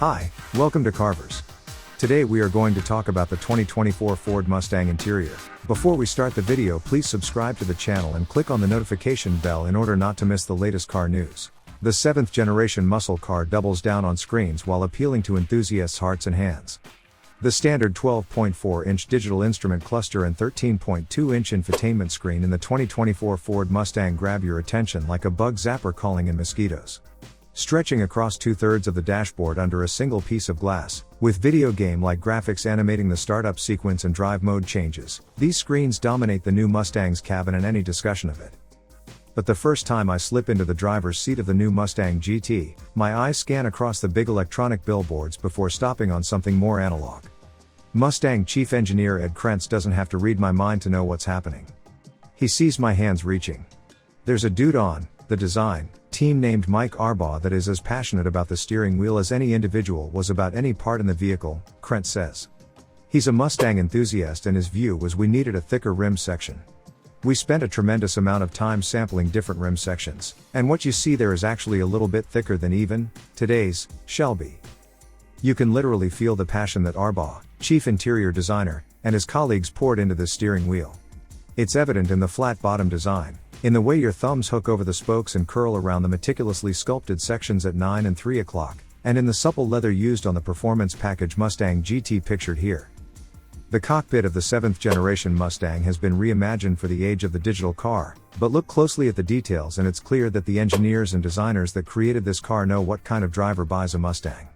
Hi, welcome to Carvers. Today we are going to talk about the 2024 Ford Mustang interior. Before we start the video, please subscribe to the channel and click on the notification bell in order not to miss the latest car news. The 7th generation muscle car doubles down on screens while appealing to enthusiasts' hearts and hands. The standard 12.4-inch digital instrument cluster and 13.2-inch infotainment screen in the 2024 Ford Mustang grab your attention like a bug zapper calling in mosquitoes. Stretching across 2/3 of the dashboard under a single piece of glass, with video game-like graphics animating the startup sequence and drive mode changes, these screens dominate the new Mustang's cabin and any discussion of it. But the first time I slip into the driver's seat of the new Mustang GT, my eyes scan across the big electronic billboards before stopping on something more analog. Mustang Chief Engineer Ed Krentz doesn't have to read my mind to know what's happening. He sees my hands reaching. There's a dude on the design team named Mike Arbaugh that is as passionate about the steering wheel as any individual was about any part in the vehicle, Krentz says. He's a Mustang enthusiast and his view was we needed a thicker rim section. We spent a tremendous amount of time sampling different rim sections, and what you see there is actually a little bit thicker than even today's Shelby. You can literally feel the passion that Arbaugh, chief interior designer, and his colleagues poured into this steering wheel. It's evident in the flat bottom design, in the way your thumbs hook over the spokes and curl around the meticulously sculpted sections at 9 and 3 o'clock, and in the supple leather used on the performance package Mustang GT pictured here. The cockpit of the 7th generation Mustang has been reimagined for the age of the digital car, but look closely at the details and it's clear that the engineers and designers that created this car know what kind of driver buys a Mustang.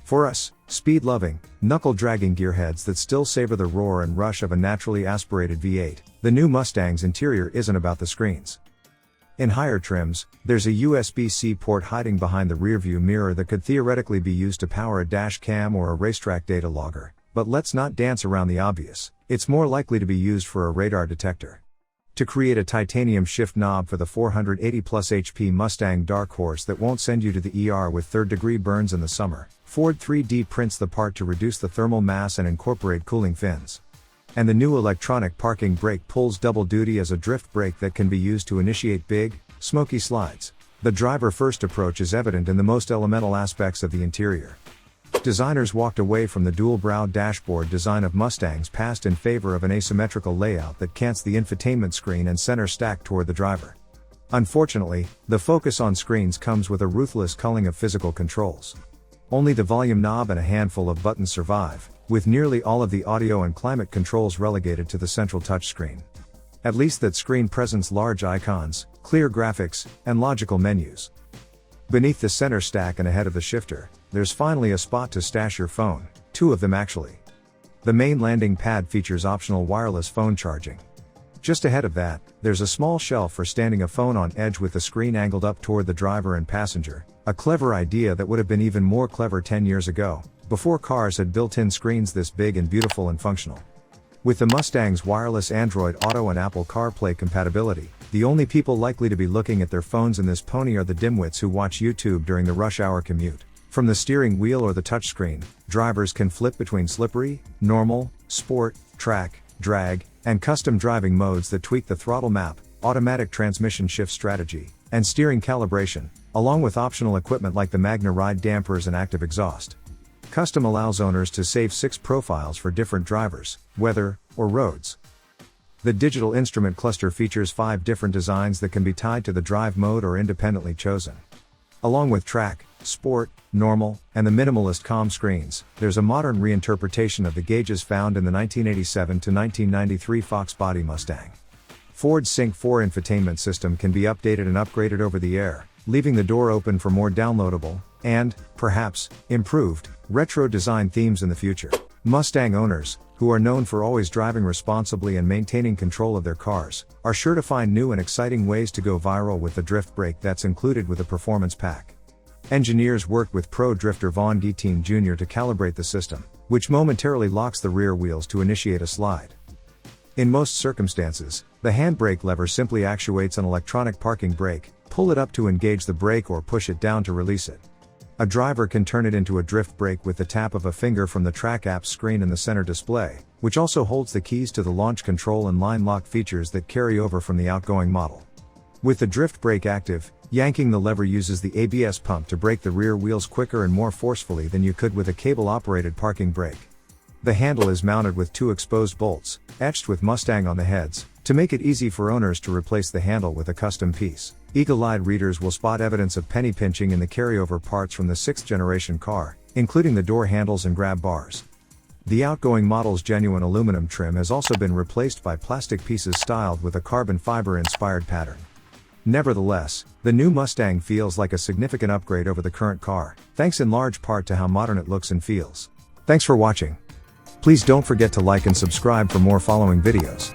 For us, speed-loving, knuckle-dragging gearheads that still savor the roar and rush of a naturally aspirated V8, the new Mustang's interior isn't about the screens. In higher trims, there's a USB-C port hiding behind the rearview mirror that could theoretically be used to power a dash cam or a racetrack data logger, but let's not dance around the obvious, it's more likely to be used for a radar detector. To create a titanium shift knob for the 480-plus HP Mustang Dark Horse that won't send you to the ER with third-degree burns in the summer, Ford 3D prints the part to reduce the thermal mass and incorporate cooling fins. And the new electronic parking brake pulls double duty as a drift brake that can be used to initiate big, smoky slides. The driver-first approach is evident in the most elemental aspects of the interior. Designers walked away from the dual-browed dashboard design of Mustang's past in favor of an asymmetrical layout that cants the infotainment screen and center stack toward the driver. Unfortunately, the focus on screens comes with a ruthless culling of physical controls. Only the volume knob and a handful of buttons survive, with nearly all of the audio and climate controls relegated to the central touchscreen. At least that screen presents large icons, clear graphics, and logical menus. Beneath the center stack and ahead of the shifter, there's finally a spot to stash your phone, 2 of them actually. The main landing pad features optional wireless phone charging. Just ahead of that, there's a small shelf for standing a phone on edge with the screen angled up toward the driver and passenger, a clever idea that would have been even more clever 10 years ago, before cars had built-in screens this big and beautiful and functional. With the Mustang's wireless Android Auto and Apple CarPlay compatibility, the only people likely to be looking at their phones in this pony are the dimwits who watch YouTube during the rush hour commute. From the steering wheel or the touchscreen, drivers can flip between slippery, normal, sport, track, drag, and custom driving modes that tweak the throttle map, automatic transmission shift strategy, and steering calibration, along with optional equipment like the Magna Ride dampers and active exhaust. Custom allows owners to save 6 profiles for different drivers, weather, or roads. The digital instrument cluster features 5 different designs that can be tied to the drive mode or independently chosen. Along with track, sport, normal, and the minimalist comm screens, there's a modern reinterpretation of the gauges found in the 1987 to 1993 Fox body Mustang. Ford's Sync 4 infotainment system can be updated and upgraded over the air, leaving the door open for more downloadable, and, perhaps, improved, retro design themes in the future. Mustang owners, who are known for always driving responsibly and maintaining control of their cars, are sure to find new and exciting ways to go viral with the drift brake that's included with the performance pack. Engineers worked with pro drifter Vaughn Guillotine Jr. to calibrate the system, which momentarily locks the rear wheels to initiate a slide. In most circumstances, the handbrake lever simply actuates an electronic parking brake, pull it up to engage the brake or push it down to release it. A driver can turn it into a drift brake with the tap of a finger from the track app's screen in the center display, which also holds the keys to the launch control and line lock features that carry over from the outgoing model. With the drift brake active, Yanking the lever uses the ABS pump to brake the rear wheels quicker and more forcefully than you could with a cable-operated parking brake. The handle is mounted with 2 exposed bolts, etched with Mustang on the heads, to make it easy for owners to replace the handle with a custom piece. Eagle-eyed readers will spot evidence of penny pinching in the carryover parts from the 6th generation car, including the door handles and grab bars. The outgoing model's genuine aluminum trim has also been replaced by plastic pieces styled with a carbon fiber-inspired pattern. Nevertheless, the new Mustang feels like a significant upgrade over the current car, thanks in large part to how modern it looks and feels. Thanks for watching. Please don't forget to like and subscribe for more following videos.